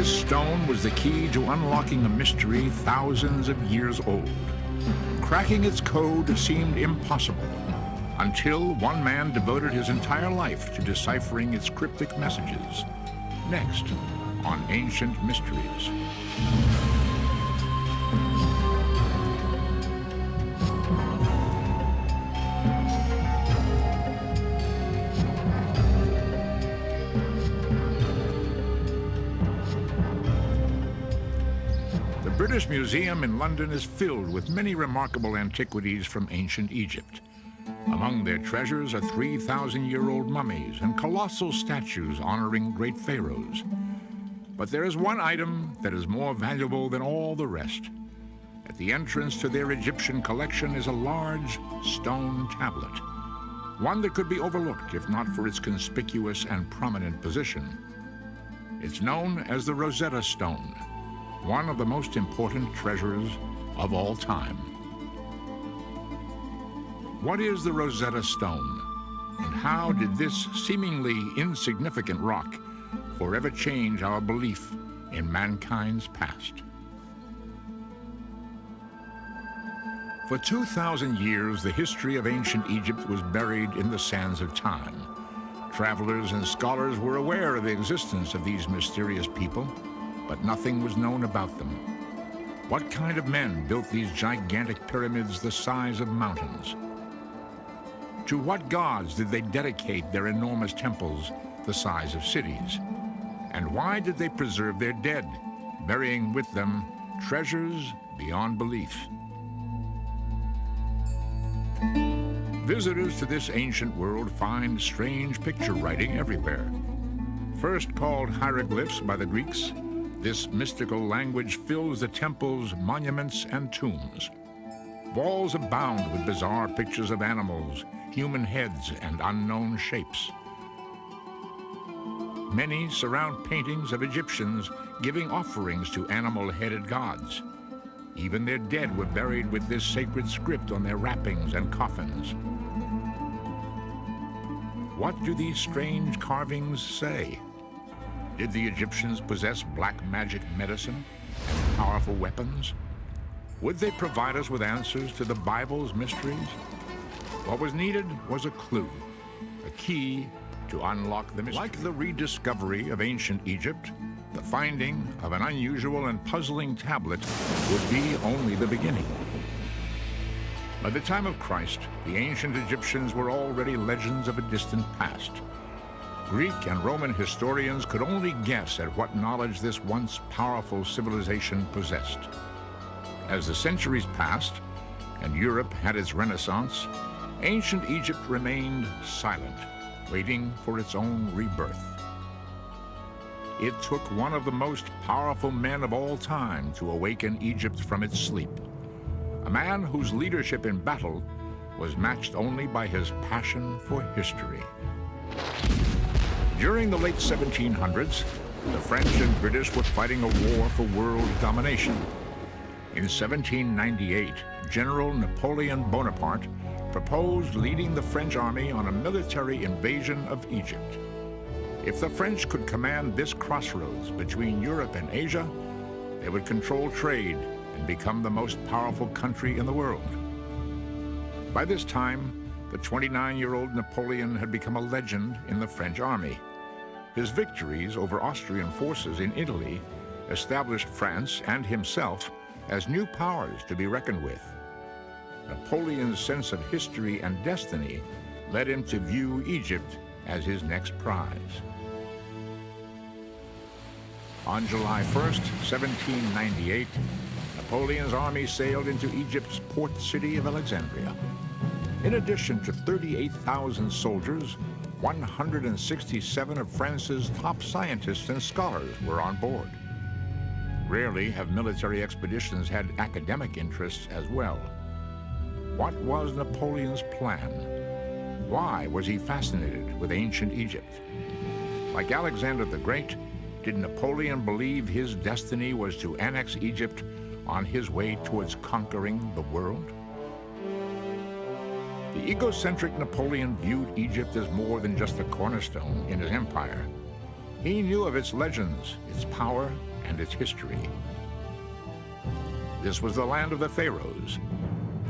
This stone was the key to unlocking a mystery thousands of years old. Cracking its code seemed impossible until one man devoted his entire life to deciphering its cryptic messages. Next on Ancient Mysteries. The British Museum in London is filled with many remarkable antiquities from ancient Egypt. Among their treasures are 3,000-year-old mummies and colossal statues honoring great pharaohs. But there is one item that is more valuable than all the rest. At the entrance to their Egyptian collection is a large stone tablet, one that could be overlooked if not for its conspicuous and prominent position. It's known as the Rosetta Stone, one of the most important treasures of all time. What is the Rosetta Stone, and how did this seemingly insignificant rock forever change our belief in mankind's past? For 2,000 years, the history of ancient Egypt was buried in the sands of time. Travelers and scholars were aware of the existence of these mysterious people, but nothing was known about them. What kind of men built these gigantic pyramids the size of mountains? To what gods did they dedicate their enormous temples the size of cities? And why did they preserve their dead, burying with them treasures beyond belief? Visitors to this ancient world find strange picture writing everywhere. First called hieroglyphs by the Greeks, this mystical language fills the temples, monuments, and tombs. Walls abound with bizarre pictures of animals, human heads, and unknown shapes. Many surround paintings of Egyptians giving offerings to animal-headed gods. Even their dead were buried with this sacred script on their wrappings and coffins. What do these strange carvings say? Did the Egyptians possess black magic medicine and powerful weapons? Would they provide us with answers to the Bible's mysteries? What was needed was a clue, a key to unlock the mystery. Like the rediscovery of ancient Egypt, the finding of an unusual and puzzling tablet would be only the beginning. By the time of Christ, the ancient Egyptians were already legends of a distant past. Greek and Roman historians could only guess at what knowledge this once powerful civilization possessed. As the centuries passed and Europe had its Renaissance, ancient Egypt remained silent, waiting for its own rebirth. It took one of the most powerful men of all time to awaken Egypt from its sleep, a man whose leadership in battle was matched only by his passion for history. During the late 1700s, the French and British were fighting a war for world domination. In 1798, General Napoleon Bonaparte proposed leading the French army on a military invasion of Egypt. If the French could command this crossroads between Europe and Asia, they would control trade and become the most powerful country in the world. By this time, the 29-year-old Napoleon had become a legend in the French army. His victories over Austrian forces in Italy established France and himself as new powers to be reckoned with. Napoleon's sense of history and destiny led him to view Egypt as his next prize. On July 1st, 1798, Napoleon's army sailed into Egypt's port city of Alexandria. In addition to 38,000 soldiers, 167 of France's top scientists and scholars were on board. Rarely have military expeditions had academic interests as well. What was Napoleon's plan? Why was he fascinated with ancient Egypt? Like Alexander the Great, did Napoleon believe his destiny was to annex Egypt on his way towards conquering the world? The egocentric Napoleon viewed Egypt as more than just a cornerstone in his empire. He knew of its legends, its power, and its history. This was the land of the pharaohs.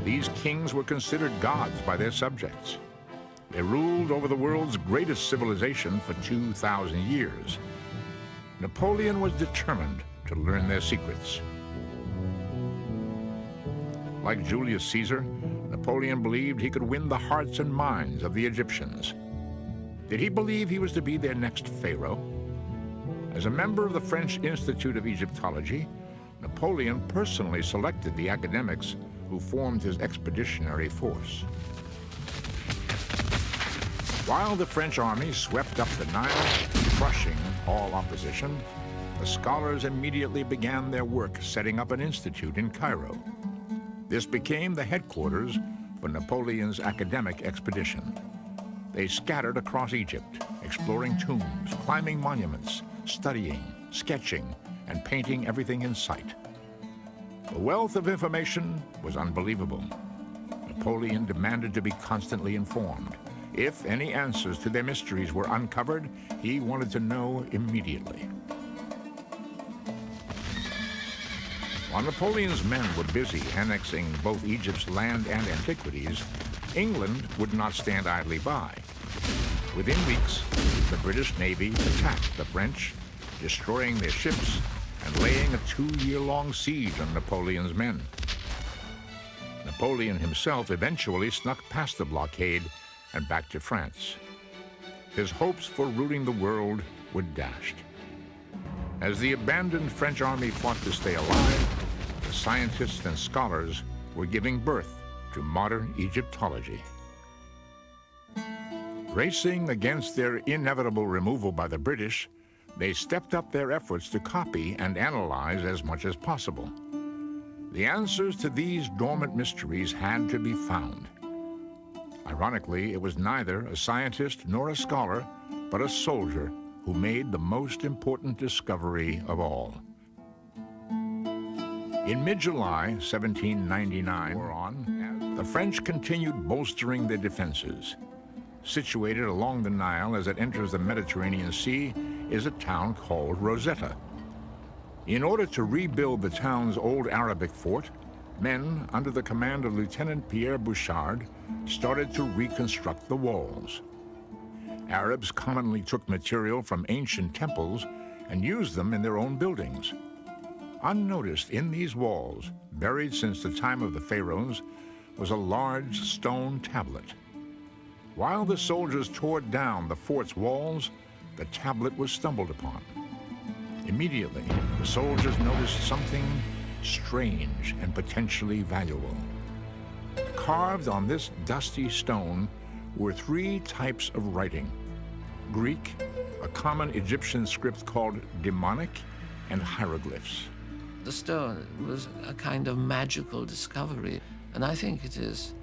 These kings were considered gods by their subjects. They ruled over the world's greatest civilization for 2,000 years. Napoleon was determined to learn their secrets. Like Julius Caesar, Napoleon believed he could win the hearts and minds of the Egyptians. Did he believe he was to be their next pharaoh? As a member of the French Institute of Egyptology, Napoleon personally selected the academics who formed his expeditionary force. While the French army swept up the Nile, crushing all opposition, the scholars immediately began their work setting up an institute in Cairo. This became the headquarters for Napoleon's academic expedition. They scattered across Egypt, exploring tombs, climbing monuments, studying, sketching, and painting everything in sight. The wealth of information was unbelievable. Napoleon demanded to be constantly informed. If any answers to their mysteries were uncovered, he wanted to know immediately. While Napoleon's men were busy annexing both Egypt's land and antiquities, England would not stand idly by. Within weeks, the British Navy attacked the French, destroying their ships and laying a 2-year-long siege on Napoleon's men. Napoleon himself eventually snuck past the blockade and back to France. His hopes for ruling the world were dashed. As the abandoned French army fought to stay alive, the scientists and scholars were giving birth to modern Egyptology. Racing against their inevitable removal by the British, they stepped up their efforts to copy and analyze as much as possible. The answers to these dormant mysteries had to be found. Ironically, it was neither a scientist nor a scholar, but a soldier who made the most important discovery of all. In mid-July 1799, the French continued bolstering their defenses. Situated along the Nile as it enters the Mediterranean Sea is a town called Rosetta. In order to rebuild the town's old Arabic fort, men under the command of Lieutenant Pierre Bouchard started to reconstruct the walls. Arabs commonly took material from ancient temples and used them in their own buildings. Unnoticed in these walls, buried since the time of the pharaohs, was a large stone tablet. While the soldiers tore down the fort's walls, the tablet was stumbled upon. Immediately, the soldiers noticed something strange and potentially valuable. Carved on this dusty stone were 3 types of writing: Greek, a common Egyptian script called demonic, and hieroglyphs. The stone was a kind of magical discovery, and I think it is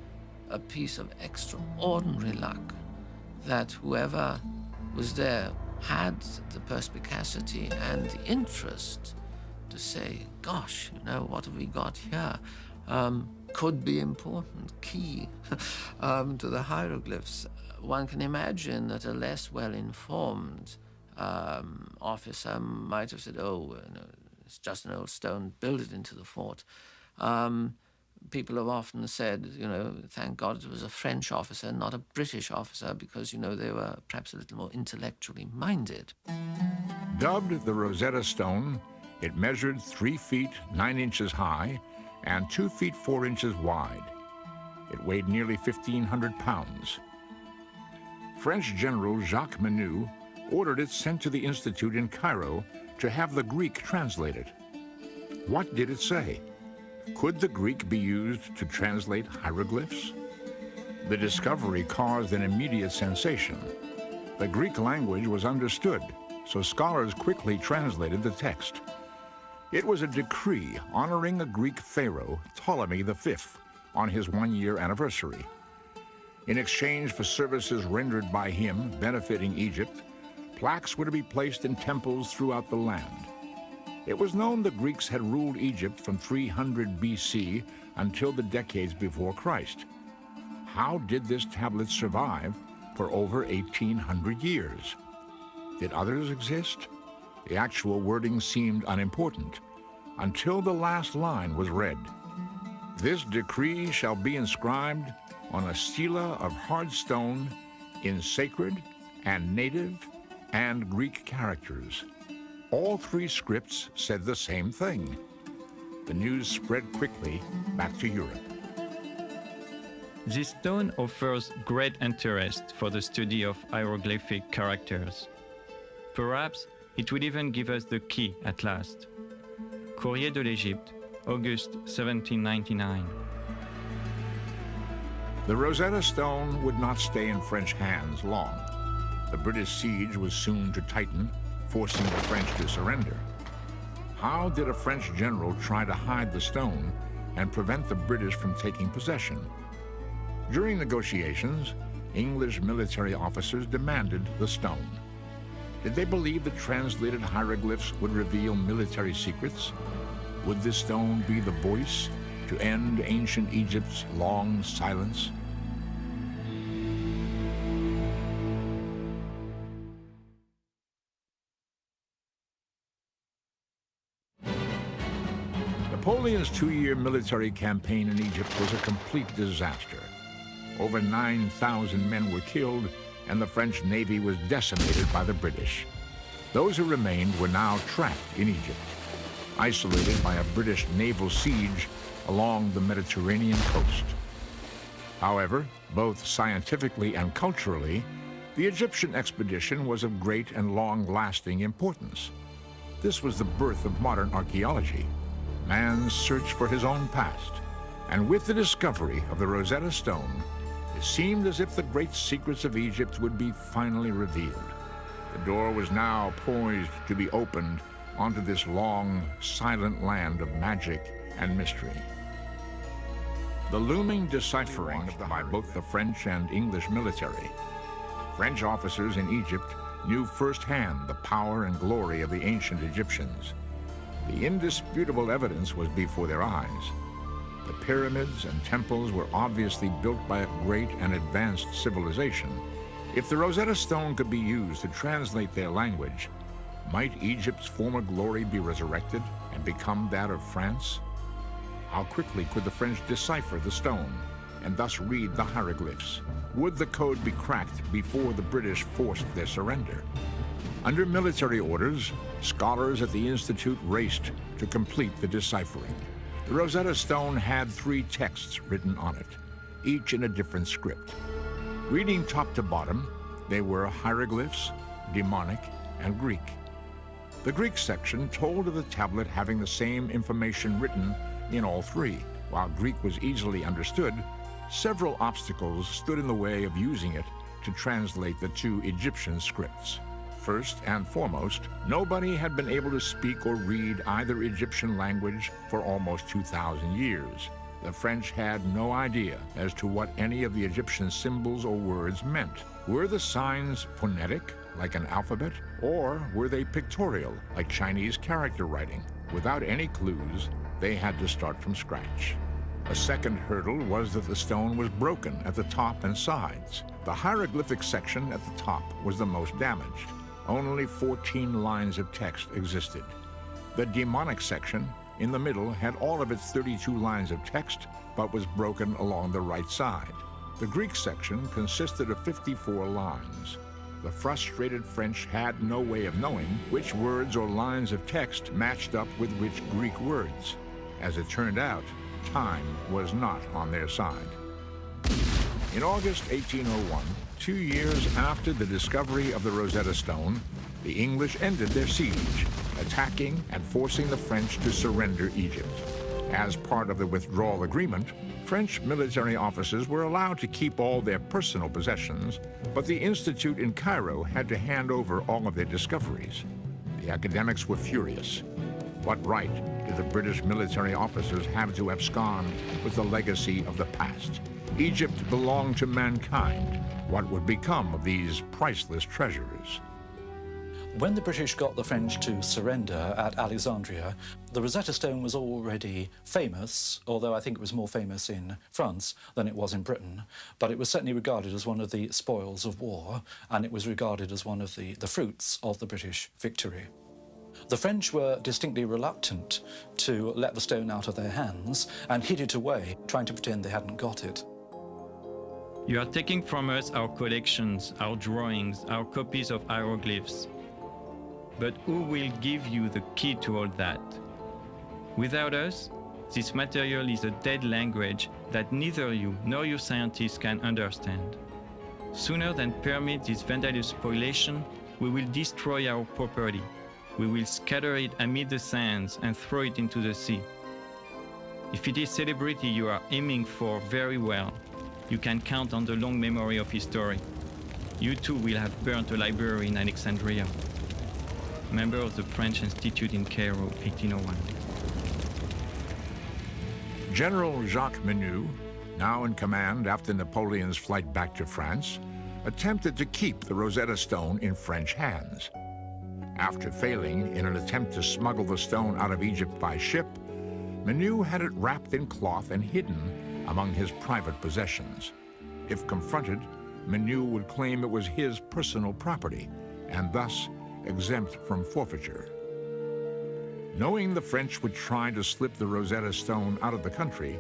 a piece of extraordinary luck that whoever was there had the perspicacity and the interest to say, gosh, you know, what have we got here? Could be important, key to the hieroglyphs. One can imagine that a less well-informed officer might have said, oh, no, it's just an old stone, build it into the fort. People have often said, you know, thank God it was a French officer, not a British officer, because, you know, they were perhaps a little more intellectually minded. Dubbed the Rosetta Stone, it measured 3 feet 9 inches high and 2 feet 4 inches wide. It weighed nearly 1,500 pounds. French General Jacques Menu ordered it sent to the Institute in Cairo to have the Greek translated. What did it say? Could the Greek be used to translate hieroglyphs? The discovery caused an immediate sensation. The Greek language was understood, so scholars quickly translated the text. It was a decree honoring a Greek pharaoh, Ptolemy V, on his 1-year anniversary. In exchange for services rendered by him benefiting Egypt, plaques were to be placed in temples throughout the land. It was known the Greeks had ruled Egypt from 300 BC until the decades before Christ. How did this tablet survive for over 1,800 years? Did others exist? The actual wording seemed unimportant until the last line was read. This decree shall be inscribed on a stela of hard stone in sacred and native and Greek characters. All three scripts said the same thing. The news spread quickly back to Europe. This stone offers great interest for the study of hieroglyphic characters. Perhaps it will even give us the key at last. Courrier de l'Égypte, August 1799. The Rosetta Stone would not stay in French hands long. The British siege was soon to tighten, forcing the French to surrender. How did a French general try to hide the stone and prevent the British from taking possession? During negotiations, English military officers demanded the stone. Did they believe that translated hieroglyphs would reveal military secrets? Would this stone be the voice to end ancient Egypt's long silence? Napoleon's two-year military campaign in Egypt was a complete disaster. Over 9,000 men were killed, and the French Navy was decimated by the British. Those who remained were now trapped in Egypt, isolated by a British naval siege along the Mediterranean coast. However, both scientifically and culturally, the Egyptian expedition was of great and long-lasting importance. This was the birth of modern archaeology, man's search for his own past, and with the discovery of the Rosetta Stone, it seemed as if the great secrets of Egypt would be finally revealed. The door was now poised to be opened onto this long, silent land of magic and mystery. The looming deciphering by both the French and English military. French officers in Egypt knew firsthand the power and glory of the ancient Egyptians. The indisputable evidence was before their eyes. The pyramids and temples were obviously built by a great and advanced civilization. If the Rosetta Stone could be used to translate their language, might Egypt's former glory be resurrected and become that of France? How quickly could the French decipher the stone and thus read the hieroglyphs? Would the code be cracked before the British forced their surrender? Under military orders, scholars at the Institute raced to complete the deciphering. The Rosetta Stone had 3 texts written on it, each in a different script. Reading top to bottom, they were hieroglyphs, demonic, and Greek. The Greek section told of the tablet having the same information written in all 3. While Greek was easily understood, several obstacles stood in the way of using it to translate the 2 Egyptian scripts. First and foremost, nobody had been able to speak or read either Egyptian language for almost 2,000 years. The French had no idea as to what any of the Egyptian symbols or words meant. Were the signs phonetic, like an alphabet, or were they pictorial, like Chinese character writing? Without any clues, they had to start from scratch. A second hurdle was that the stone was broken at the top and sides. The hieroglyphic section at the top was the most damaged. Only 14 lines of text existed. The demonic section in the middle had all of its 32 lines of text, but was broken along the right side. The Greek section consisted of 54 lines. The frustrated French had no way of knowing which words or lines of text matched up with which Greek words. As it turned out, time was not on their side. In August 1801, 2 years after the discovery of the Rosetta Stone, the English ended their siege, attacking and forcing the French to surrender Egypt. As part of the withdrawal agreement, French military officers were allowed to keep all their personal possessions, but the Institute in Cairo had to hand over all of their discoveries. The academics were furious. What right did the British military officers have to abscond with the legacy of the past? Egypt belonged to mankind. What would become of these priceless treasures? When the British got the French to surrender at Alexandria, the Rosetta Stone was already famous, although I think it was more famous in France than it was in Britain. But it was certainly regarded as one of the spoils of war, and it was regarded as one of the fruits of the British victory. The French were distinctly reluctant to let the stone out of their hands and hid it away, trying to pretend they hadn't got it. You are taking from us our collections, our drawings, our copies of hieroglyphs. But who will give you the key to all that? Without us, this material is a dead language that neither you nor your scientists can understand. Sooner than permit this vandalous spoliation, we will destroy our property. We will scatter it amid the sands and throw it into the sea. If it is celebrity you are aiming for, very well. You can count on the long memory of history. You too will have burnt a library in Alexandria. Member of the French Institute in Cairo, 1801. General Jacques Menou, now in command after Napoleon's flight back to France, attempted to keep the Rosetta Stone in French hands. After failing in an attempt to smuggle the stone out of Egypt by ship, Menou had it wrapped in cloth and hidden among his private possessions. If confronted, Menou would claim it was his personal property and thus exempt from forfeiture. Knowing the French would try to slip the Rosetta Stone out of the country,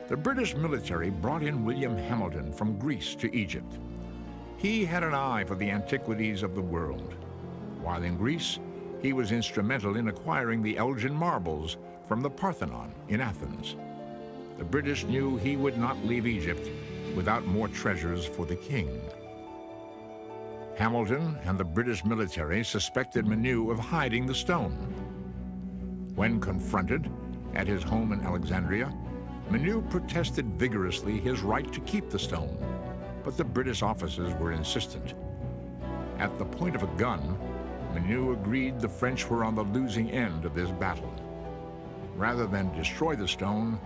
the British military brought in William Hamilton from Greece to Egypt. He had an eye for the antiquities of the world. While in Greece, he was instrumental in acquiring the Elgin marbles from the Parthenon in Athens. The British knew he would not leave Egypt without more treasures for the king. Hamilton and the British military suspected Menou of hiding the stone. When confronted at his home in Alexandria, Menou protested vigorously his right to keep the stone, but the British officers were insistent. At the point of a gun, Menou agreed the French were on the losing end of this battle. Rather than destroy the stone,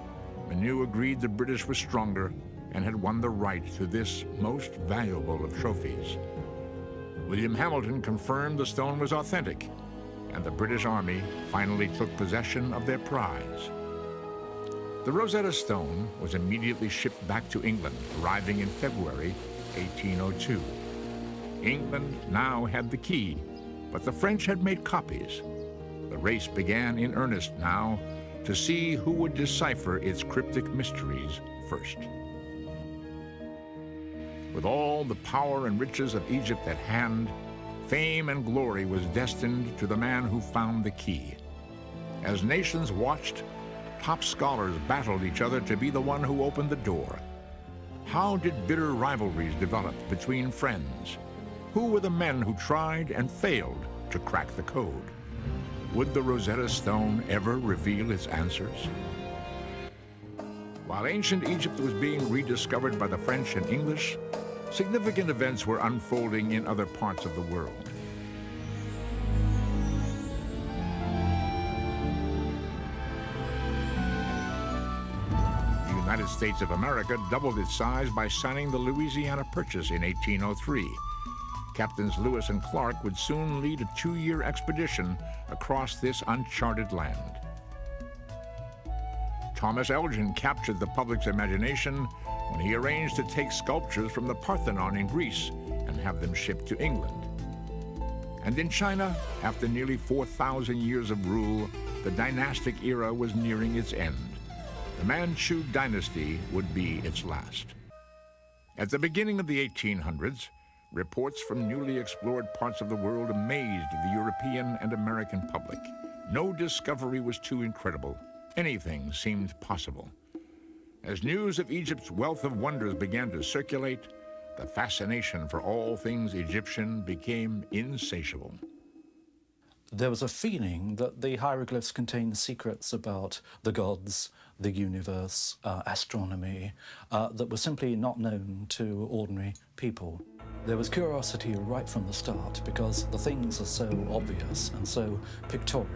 Menou agreed the British were stronger and had won the right to this most valuable of trophies. William Hamilton confirmed the stone was authentic, and the British Army finally took possession of their prize. The Rosetta Stone was immediately shipped back to England, arriving in February 1802. England now had the key, but the French had made copies. The race began in earnest now to see who would decipher its cryptic mysteries first. With all the power and riches of Egypt at hand, fame and glory was destined to the man who found the key. As nations watched, top scholars battled each other to be the one who opened the door. How did bitter rivalries develop between friends? Who were the men who tried and failed to crack the code? Would the Rosetta Stone ever reveal its answers? While ancient Egypt was being rediscovered by the French and English, significant events were unfolding in other parts of the world. The United States of America doubled its size by signing the Louisiana Purchase in 1803. Captains Lewis and Clark would soon lead a 2-year expedition across this uncharted land. Thomas Elgin captured the public's imagination when he arranged to take sculptures from the Parthenon in Greece and have them shipped to England. And in China, after nearly 4,000 years of rule, the dynastic era was nearing its end. The Manchu dynasty would be its last. At the beginning of the 1800s, reports from newly explored parts of the world amazed the European and American public. No discovery was too incredible. Anything seemed possible. As news of Egypt's wealth of wonders began to circulate, the fascination for all things Egyptian became insatiable. There was a feeling that the hieroglyphs contained secrets about the gods, the universe, astronomy, that were simply not known to ordinary people. There was curiosity right from the start because the things are so obvious and so pictorial,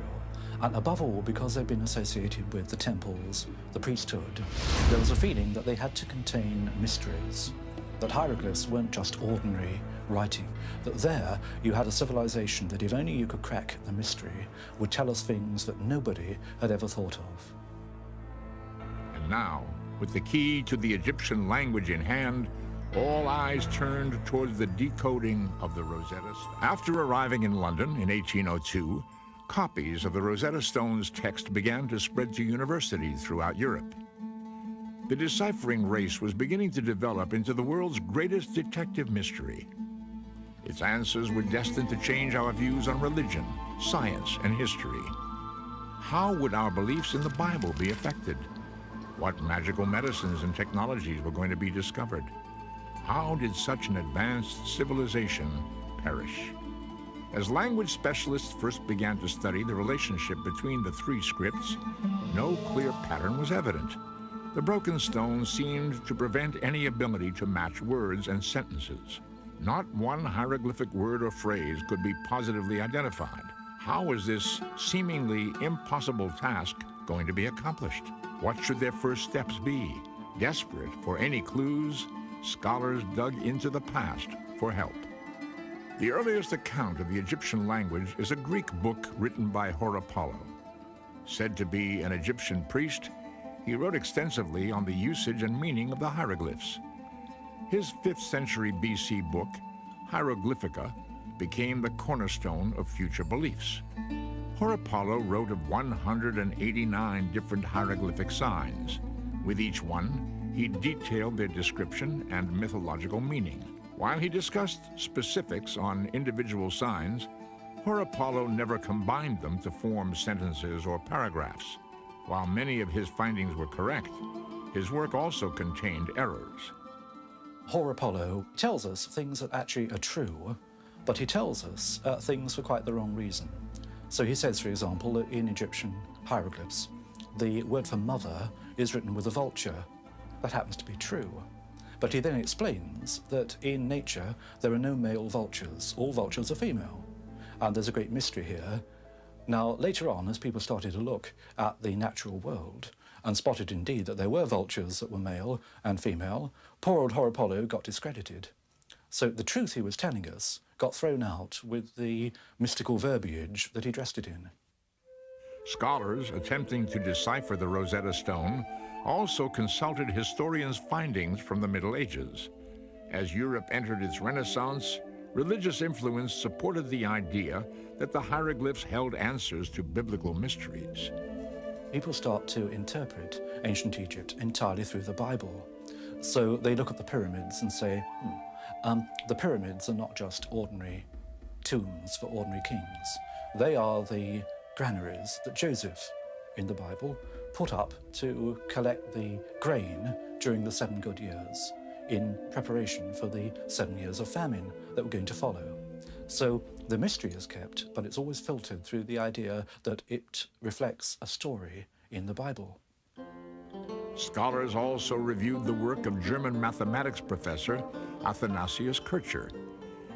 and above all because they've been associated with the temples, the priesthood. There was a feeling that they had to contain mysteries, that hieroglyphs weren't just ordinary writing, that there you had a civilization that if only you could crack the mystery would tell us things that nobody had ever thought of. And now, with the key to the Egyptian language in hand, all eyes turned towards the decoding of the Rosetta Stone. After arriving in London in 1802, Copies of the Rosetta Stone's text began to spread to universities throughout Europe. The deciphering race was beginning to develop into the world's greatest detective mystery. Its answers were destined to change our views on religion, science, and history. How would our beliefs in the Bible be affected? What magical medicines and technologies were going to be discovered? How did such an advanced civilization perish? As language specialists first began to study the relationship between the three scripts, no clear pattern was evident. The broken stone seemed to prevent any ability to match words and sentences. Not one hieroglyphic word or phrase could be positively identified. How was this seemingly impossible task going to be accomplished? What should their first steps be? Desperate for any clues, scholars dug into the past for help. The earliest account of the Egyptian language is a Greek book written by Horapollo. Said to be an Egyptian priest, he wrote extensively on the usage and meaning of the hieroglyphs. His 5th century BC book, Hieroglyphica, became the cornerstone of future beliefs. Horapollo wrote of 189 different hieroglyphic signs. With each one, he detailed their description and mythological meaning. While he discussed specifics on individual signs, Horapollo never combined them to form sentences or paragraphs. While many of his findings were correct, his work also contained errors. Horapollo tells us things that actually are true, but he tells us things for quite the wrong reason. So he says, for example, that in Egyptian hieroglyphs, the word for mother is written with a vulture. That happens to be true. But he then explains that in nature, there are no male vultures. All vultures are female. And there's a great mystery here. Now, later on, as people started to look at the natural world and spotted indeed that there were vultures that were male and female, poor old Horapollo got discredited. So the truth he was telling us got thrown out with the mystical verbiage that he dressed it in. Scholars attempting to decipher the Rosetta Stone also consulted historians' findings from the Middle Ages. As Europe entered its Renaissance, religious influence supported the idea that the hieroglyphs held answers to biblical mysteries. People start to interpret ancient Egypt entirely through the Bible. So they look at the pyramids and say, the pyramids are not just ordinary tombs for ordinary kings. They are the granaries that Joseph, in the Bible, put up to collect the grain during the 7 good years in preparation for the 7 years of famine that were going to follow. So the mystery is kept, but it's always filtered through the idea that it reflects a story in the Bible. Scholars also reviewed the work of German mathematics professor Athanasius Kircher.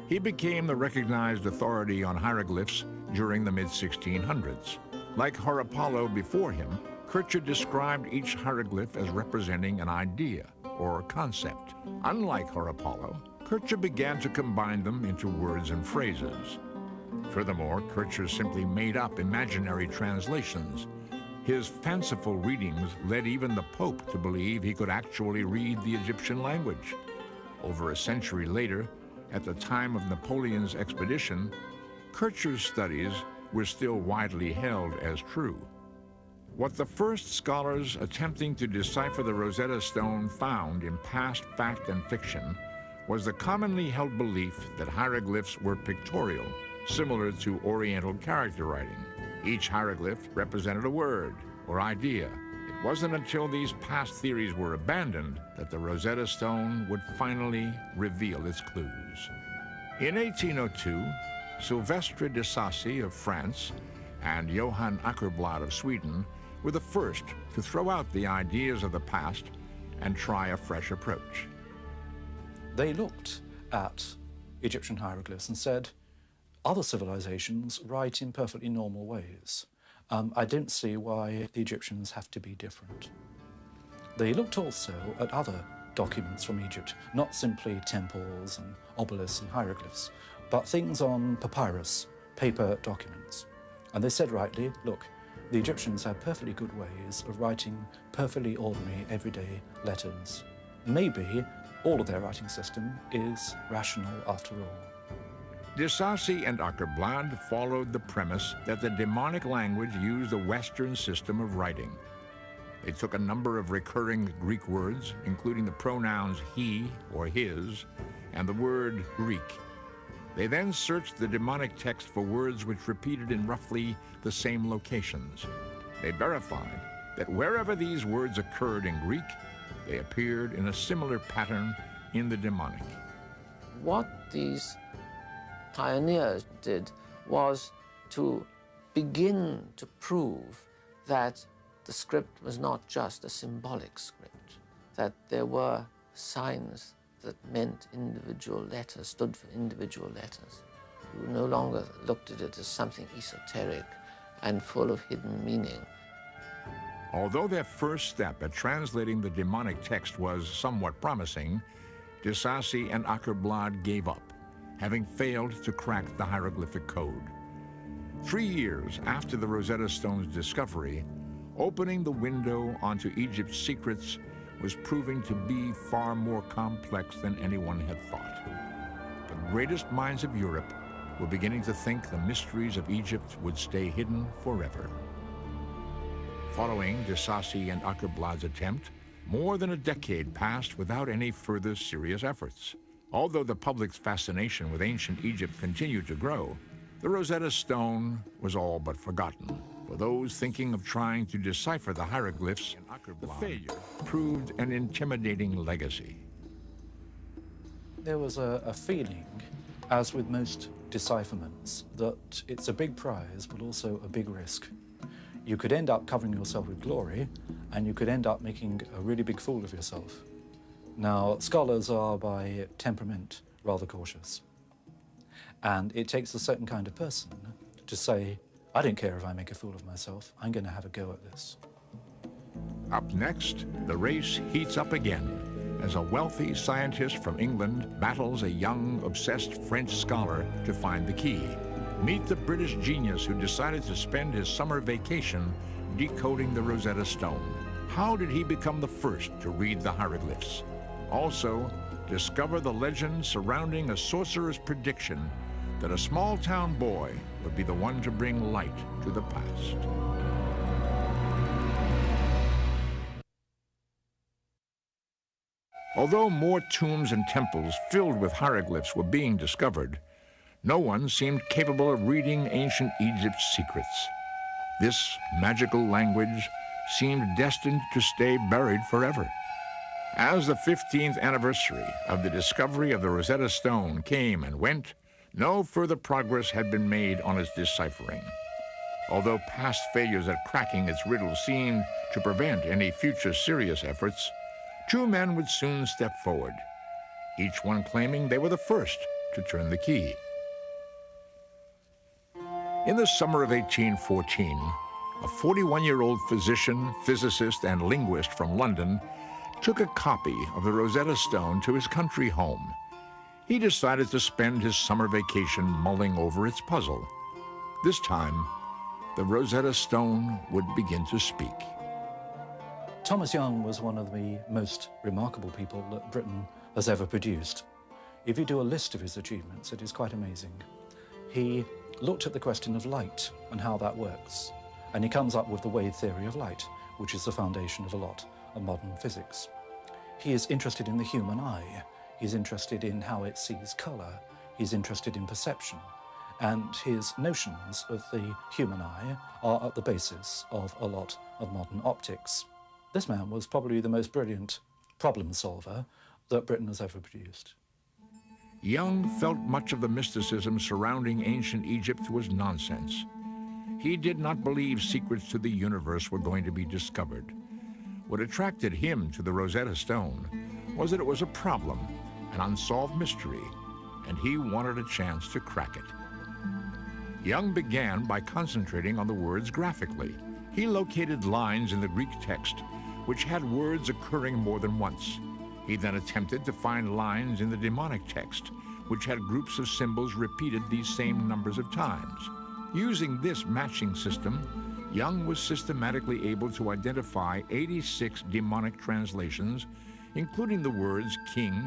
He became the recognized authority on hieroglyphs during the mid-1600s. Like Horapollo before him, Kircher described each hieroglyph as representing an idea or concept. Unlike Horapollo, Kircher began to combine them into words and phrases. Furthermore, Kircher simply made up imaginary translations. His fanciful readings led even the Pope to believe he could actually read the Egyptian language. Over a century later, at the time of Napoleon's expedition, Kircher's studies were still widely held as true. What the first scholars attempting to decipher the Rosetta Stone found in past fact and fiction was the commonly held belief that hieroglyphs were pictorial, similar to Oriental character writing. Each hieroglyph represented a word or idea. It wasn't until these past theories were abandoned that the Rosetta Stone would finally reveal its clues. In 1802, Sylvestre de Sacy of France and Johann Ackerblad of Sweden were the first to throw out the ideas of the past and try a fresh approach. They looked at Egyptian hieroglyphs and said, other civilizations write in perfectly normal ways. I don't see why the Egyptians have to be different. They looked also at other documents from Egypt, not simply temples and obelisks and hieroglyphs, but things on papyrus, paper documents. And they said rightly, look, the Egyptians had perfectly good ways of writing perfectly ordinary, everyday letters. Maybe all of their writing system is rational after all. De Sacy and Åkerblad followed the premise that the demonic language used a Western system of writing. They took a number of recurring Greek words, including the pronouns he or his, and the word Greek. They then searched the demonic text for words which repeated in roughly the same locations. They verified that wherever these words occurred in Greek, they appeared in a similar pattern in the demonic. What these pioneers did was to begin to prove that the script was not just a symbolic script, that there were signs that meant individual letters, stood for individual letters. You no longer looked at it as something esoteric and full of hidden meaning. Although their first step at translating the demonic text was somewhat promising, De Sacy and Åkerblad gave up, having failed to crack the hieroglyphic code. 3 years after the Rosetta Stone's discovery, opening the window onto Egypt's secrets was proving to be far more complex than anyone had thought. The greatest minds of Europe were beginning to think the mysteries of Egypt would stay hidden forever. Following De Sacy and Åkerblad's attempt, more than a decade passed without any further serious efforts. Although the public's fascination with ancient Egypt continued to grow, the Rosetta Stone was all but forgotten. For those thinking of trying to decipher the hieroglyphs, the failure proved an intimidating legacy. There was a feeling, as with most decipherments, that it's a big prize but also a big risk. You could end up covering yourself with glory, and you could end up making a really big fool of yourself. Now, scholars are by temperament rather cautious. And it takes a certain kind of person to say, I don't care if I make a fool of myself, I'm going to have a go at this. Up next, the race heats up again as a wealthy scientist from England battles a young, obsessed French scholar to find the key. Meet the British genius who decided to spend his summer vacation decoding the Rosetta Stone. How did he become the first to read the hieroglyphs? Also, discover the legend surrounding a sorcerer's prediction that a small-town boy would be the one to bring light to the past. Although more tombs and temples filled with hieroglyphs were being discovered, no one seemed capable of reading ancient Egypt's secrets. This magical language seemed destined to stay buried forever. As the 15th anniversary of the discovery of the Rosetta Stone came and went, no further progress had been made on its deciphering. Although past failures at cracking its riddle seemed to prevent any future serious efforts, two men would soon step forward, each one claiming they were the first to turn the key. In the summer of 1814, a 41-year-old physician, physicist, and linguist from London took a copy of the Rosetta Stone to his country home. He decided to spend his summer vacation mulling over its puzzle. This time, the Rosetta Stone would begin to speak. Thomas Young was one of the most remarkable people that Britain has ever produced. If you do a list of his achievements, it is quite amazing. He looked at the question of light and how that works, and he comes up with the wave theory of light, which is the foundation of a lot of modern physics. He is interested in the human eye. He's interested in how it sees colour. He's interested in perception. And his notions of the human eye are at the basis of a lot of modern optics. This man was probably the most brilliant problem solver that Britain has ever produced. Young felt much of the mysticism surrounding ancient Egypt was nonsense. He did not believe secrets to the universe were going to be discovered. What attracted him to the Rosetta Stone was that it was a problem, an unsolved mystery, and he wanted a chance to crack it. Young began by concentrating on the words graphically. He located lines in the Greek text which had words occurring more than once. He then attempted to find lines in the demonic text which had groups of symbols repeated these same numbers of times. Using this matching system, Young was systematically able to identify 86 demonic translations, including the words king,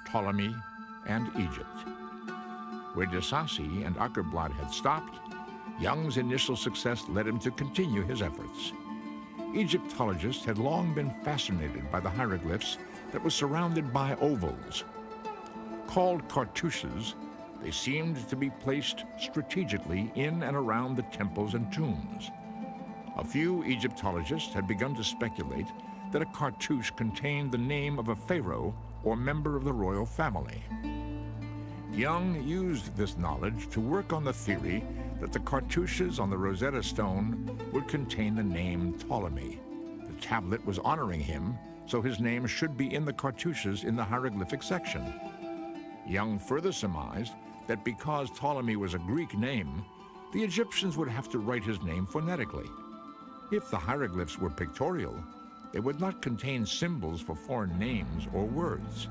Ptolemy, and Egypt. Where de Sacy and Ackerblad had stopped, Young's initial success led him to continue his efforts. Egyptologists had long been fascinated by the hieroglyphs that were surrounded by ovals. Called cartouches, they seemed to be placed strategically in and around the temples and tombs. A few Egyptologists had begun to speculate that a cartouche contained the name of a pharaoh or member of the royal family. Young used this knowledge to work on the theory that the cartouches on the Rosetta Stone would contain the name Ptolemy. The tablet was honoring him, so his name should be in the cartouches in the hieroglyphic section. Young further surmised that because Ptolemy was a Greek name, the Egyptians would have to write his name phonetically. If the hieroglyphs were pictorial, they would not contain symbols for foreign names or words.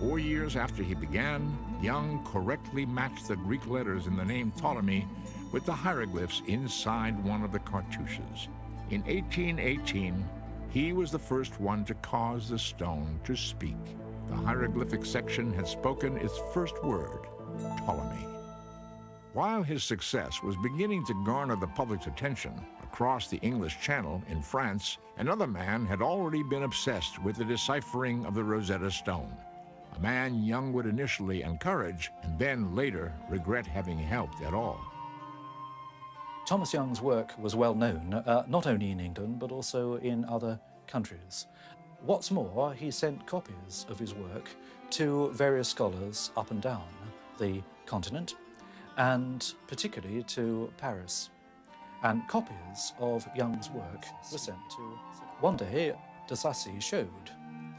4 years after he began, Young correctly matched the Greek letters in the name Ptolemy with the hieroglyphs inside one of the cartouches. In 1818, he was the first one to cause the stone to speak. The hieroglyphic section had spoken its first word, Ptolemy. While his success was beginning to garner the public's attention, across the English Channel in France, another man had already been obsessed with the deciphering of the Rosetta Stone. A man Young would initially encourage and then later regret having helped at all. Thomas Young's work was well known, not only in England, but also in other countries. What's more, he sent copies of his work to various scholars up and down the continent, and particularly to Paris. And copies of Young's work were sent to... One day, de Sacy showed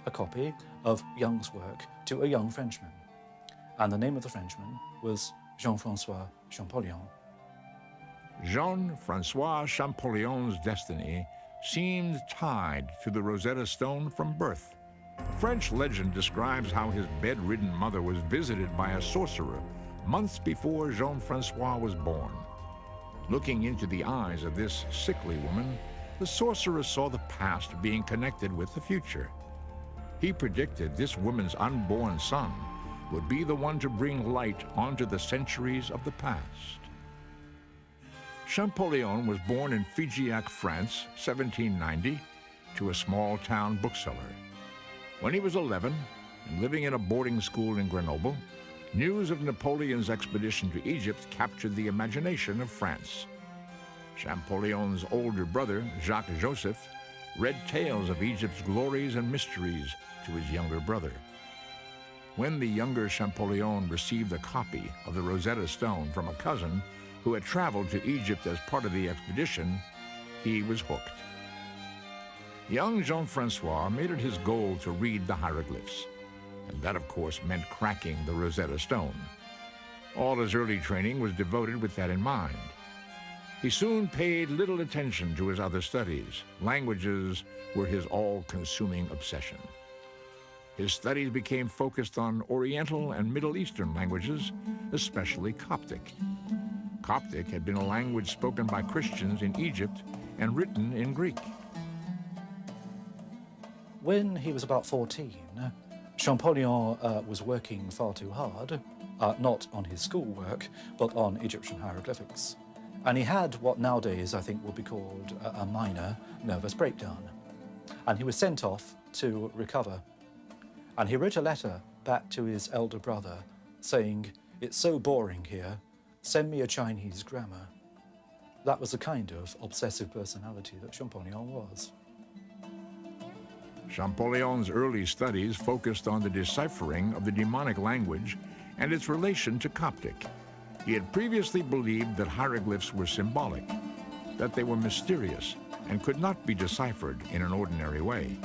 a copy of Young's work to a young Frenchman, and the name of the Frenchman was Jean-François Champollion. Jean-François Champollion's destiny seemed tied to the Rosetta Stone from birth. French legend describes how his bedridden mother was visited by a sorcerer months before Jean-François was born. Looking into the eyes of this sickly woman, the sorcerer saw the past being connected with the future. He predicted this woman's unborn son would be the one to bring light onto the centuries of the past. Champollion was born in Figeac, France, 1790, to a small-town bookseller. When he was 11 and living in a boarding school in Grenoble, news of Napoleon's expedition to Egypt captured the imagination of France. Champollion's older brother, Jacques-Joseph, read tales of Egypt's glories and mysteries to his younger brother. When the younger Champollion received a copy of the Rosetta Stone from a cousin who had traveled to Egypt as part of the expedition, he was hooked. Young Jean-François made it his goal to read the hieroglyphs, and that, of course, meant cracking the Rosetta Stone. All his early training was devoted with that in mind. He soon paid little attention to his other studies. Languages were his all-consuming obsession. His studies became focused on Oriental and Middle Eastern languages, especially Coptic. Coptic had been a language spoken by Christians in Egypt and written in Greek. When he was about 14, Champollion was working far too hard, not on his schoolwork, but on Egyptian hieroglyphics. And he had what nowadays I think would be called a minor nervous breakdown. And he was sent off to recover. And he wrote a letter back to his elder brother saying, "It's so boring here, send me a Chinese grammar." That was the kind of obsessive personality that Champollion was. Champollion's early studies focused on the deciphering of the demonic language and its relation to Coptic. He had previously believed that hieroglyphs were symbolic, that they were mysterious and could not be deciphered in an ordinary way.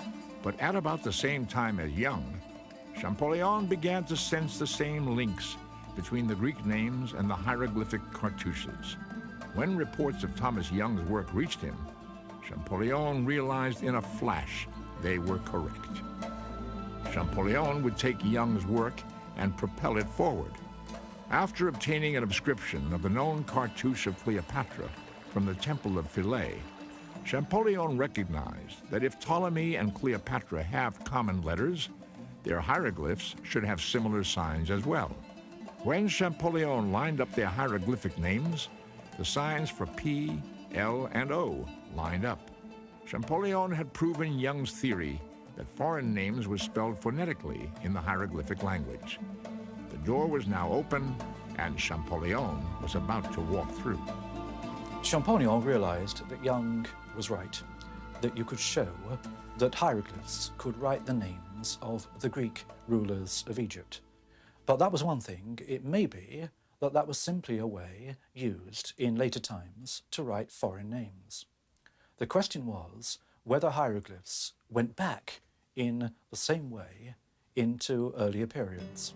But at about the same time as Young, Champollion began to sense the same links between the Greek names and the hieroglyphic cartouches. When reports of Thomas Young's work reached him, Champollion realized in a flash they were correct. Champollion would take Young's work and propel it forward. After obtaining an inscription of the known cartouche of Cleopatra from the Temple of Philae, Champollion recognized that if Ptolemy and Cleopatra have common letters, their hieroglyphs should have similar signs as well. When Champollion lined up their hieroglyphic names, the signs for P, L, and O lined up. Champollion had proven Young's theory that foreign names were spelled phonetically in the hieroglyphic language. The door was now open, and Champollion was about to walk through. Champollion realized that Young was right, that you could show that hieroglyphs could write the names of the Greek rulers of Egypt. But that was one thing. It may be that that was simply a way used in later times to write foreign names. The question was whether hieroglyphs went back in the same way into earlier periods.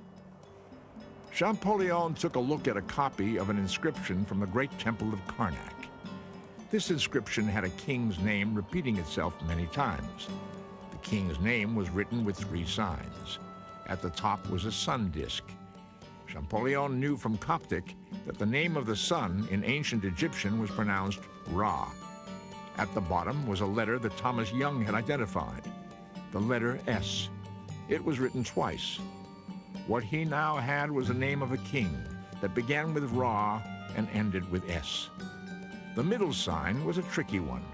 Champollion took a look at a copy of an inscription from the great temple of Karnak. This inscription had a king's name repeating itself many times. The king's name was written with 3 signs. At the top was a sun disk. Champollion knew from Coptic that the name of the sun in ancient Egyptian was pronounced Ra. At the bottom was a letter that Thomas Young had identified, the letter S. It was written twice. What he now had was the name of a king that began with Ra and ended with S. The middle sign was a tricky one.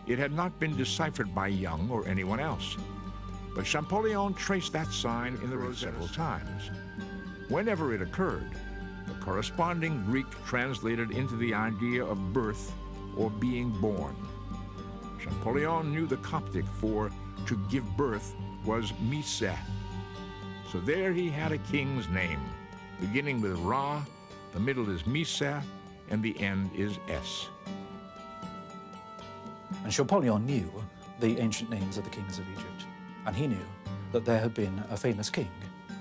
It had not been deciphered by Young or anyone else, but Champollion traced that sign in the Rosetta several times. Whenever it occurred, the corresponding Greek translated into the idea of birth or being born. Champollion knew the Coptic for to give birth was Miseh. So there he had a king's name, beginning with Ra, the middle is Miseh, and the end is S. And Champollion knew the ancient names of the kings of Egypt, and he knew that there had been a famous king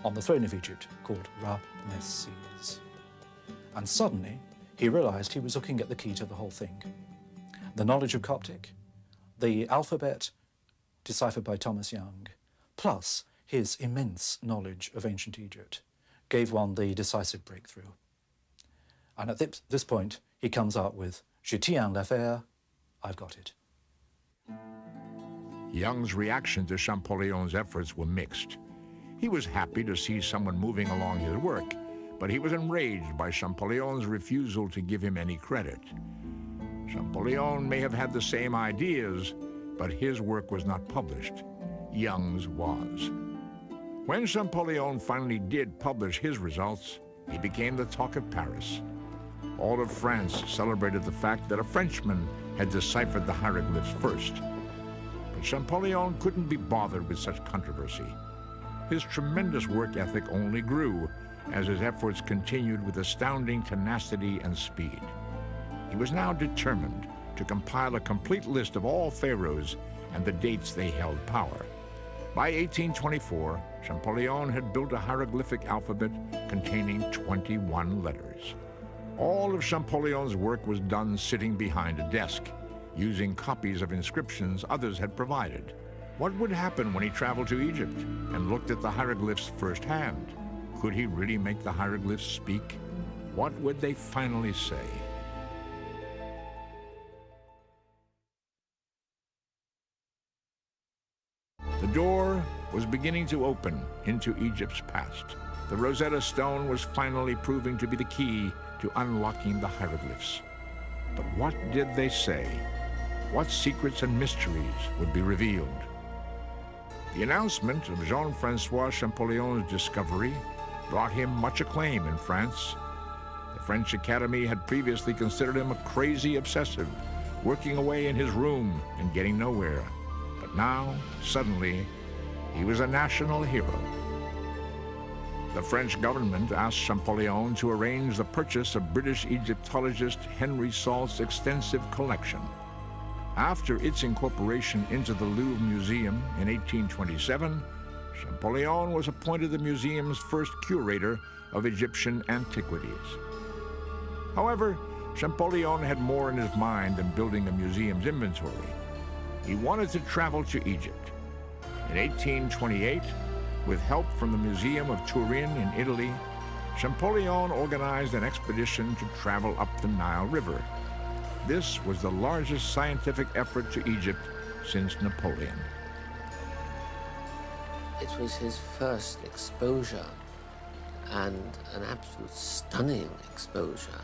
on the throne of Egypt called Ramesses. And suddenly, he realized he was looking at the key to the whole thing. The knowledge of Coptic, the alphabet deciphered by Thomas Young, plus his immense knowledge of ancient Egypt, gave one the decisive breakthrough. And at this point, he comes out with, Je tiens l'affaire, I've got it. Young's reaction to Champollion's efforts were mixed. He was happy to see someone moving along his work, but he was enraged by Champollion's refusal to give him any credit. Champollion may have had the same ideas, but his work was not published. Young's was. When Champollion finally did publish his results, he became the talk of Paris. All of France celebrated the fact that a Frenchman had deciphered the hieroglyphs first. But Champollion couldn't be bothered with such controversy. His tremendous work ethic only grew as his efforts continued with astounding tenacity and speed. He was now determined to compile a complete list of all pharaohs and the dates they held power. By 1824, Champollion had built a hieroglyphic alphabet containing 21 letters. All of Champollion's work was done sitting behind a desk, using copies of inscriptions others had provided. What would happen when he traveled to Egypt and looked at the hieroglyphs firsthand? Could he really make the hieroglyphs speak? What would they finally say? The door was beginning to open into Egypt's past. The Rosetta Stone was finally proving to be the key to unlocking the hieroglyphs. But what did they say? What secrets and mysteries would be revealed? The announcement of Jean-Francois Champollion's discovery brought him much acclaim in France. The French Academy had previously considered him a crazy obsessive, working away in his room and getting nowhere. But now, suddenly, he was a national hero. The French government asked Champollion to arrange the purchase of British Egyptologist Henry Salt's extensive collection. After its incorporation into the Louvre Museum in 1827, Champollion was appointed the museum's first curator of Egyptian antiquities. However, Champollion had more in his mind than building a museum's inventory. He wanted to travel to Egypt. In 1828, with help from the Museum of Turin in Italy, Champollion organized an expedition to travel up the Nile River. This was the largest scientific effort to Egypt since Napoleon. It was his first exposure and an absolute stunning exposure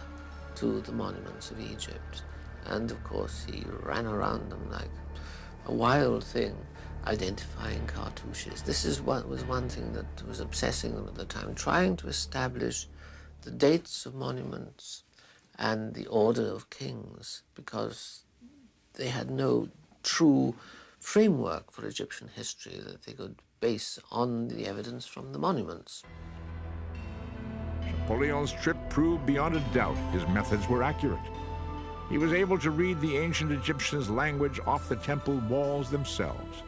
to the monuments of Egypt. And of course, he ran around them like a wild thing, identifying cartouches. This is what was one thing that was obsessing them at the time, trying to establish the dates of monuments and the order of kings, because they had no true framework for Egyptian history that they could base on the evidence from the monuments. Champollionn's trip proved beyond a doubt his methods were accurate. He was able to read the ancient Egyptians' language off the temple walls themselves.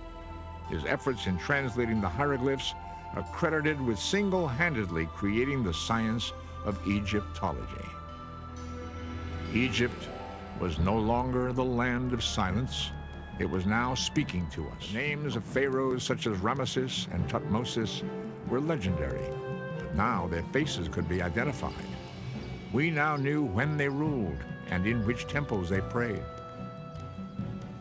His efforts in translating the hieroglyphs are credited with single-handedly creating the science of Egyptology. Egypt was no longer the land of silence. It was now speaking to us. Names of pharaohs such as Ramesses and Tutmosis were legendary, but now their faces could be identified. We now knew when they ruled and in which temples they prayed.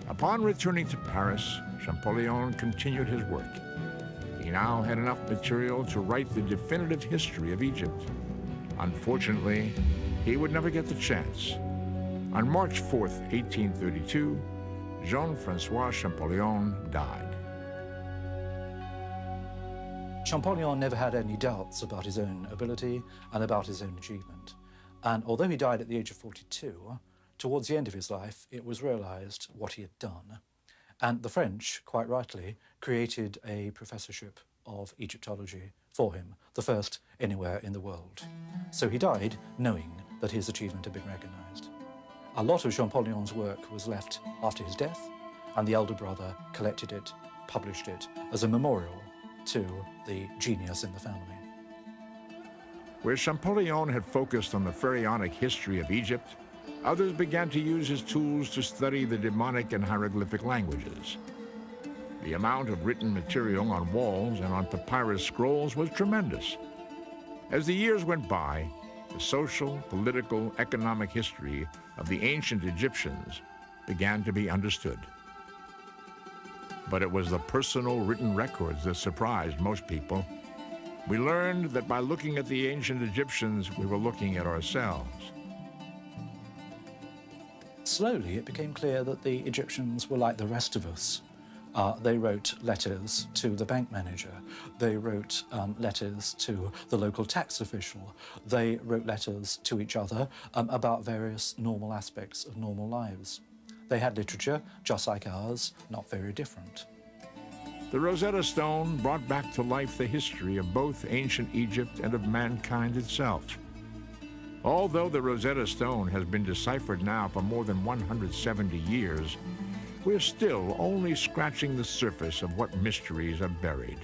Upon returning to Paris, Champollion continued his work. He now had enough material to write the definitive history of Egypt. Unfortunately, he would never get the chance. On March 4th, 1832, Jean-Francois Champollion died. Champollion never had any doubts about his own ability and about his own achievement. And although he died at the age of 42, towards the end of his life, it was realized what he had done. And the French, quite rightly, created a professorship of Egyptology for him, the first anywhere in the world. So he died knowing that his achievement had been recognized. A lot of Champollion's work was left after his death, and the elder brother collected it, published it as a memorial to the genius in the family. Where Champollion had focused on the pharaonic history of Egypt, others began to use his tools to study the demonic and hieroglyphic languages. The amount of written material on walls and on papyrus scrolls was tremendous. As the years went by, the social, political, economic history of the ancient Egyptians began to be understood. But it was the personal written records that surprised most people. We learned that by looking at the ancient Egyptians, we were looking at ourselves. Slowly, it became clear that the Egyptians were like the rest of us. They wrote letters to the bank manager. They wrote letters to the local tax official. They wrote letters to each other about various normal aspects of normal lives. They had literature, just like ours, not very different. The Rosetta Stone brought back to life the history of both ancient Egypt and of mankind itself. Although the Rosetta Stone has been deciphered now for more than 170 years, we're still only scratching the surface of what mysteries are buried.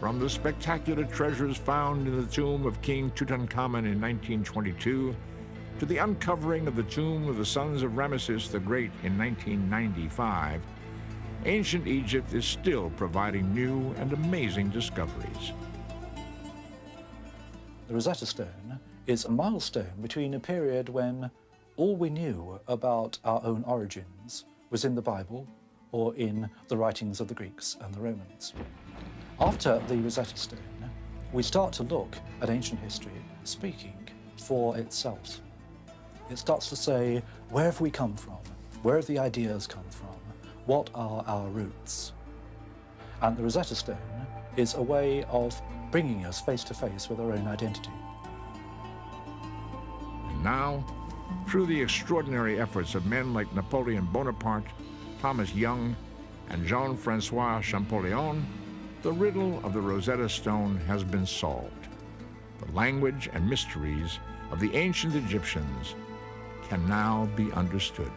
From the spectacular treasures found in the tomb of King Tutankhamun in 1922, to the uncovering of the tomb of the sons of Ramesses the Great in 1995, ancient Egypt is still providing new and amazing discoveries. The Rosetta Stone is a milestone between a period when all we knew about our own origins was in the Bible or in the writings of the Greeks and the Romans. After the Rosetta Stone, we start to look at ancient history speaking for itself. It starts to say, where have we come from? Where have the ideas come from? What are our roots? And the Rosetta Stone is a way of bringing us face to face with our own identity. And now, through the extraordinary efforts of men like Napoleon Bonaparte, Thomas Young, and Jean-Francois Champollion, the riddle of the Rosetta Stone has been solved. The language and mysteries of the ancient Egyptians can now be understood.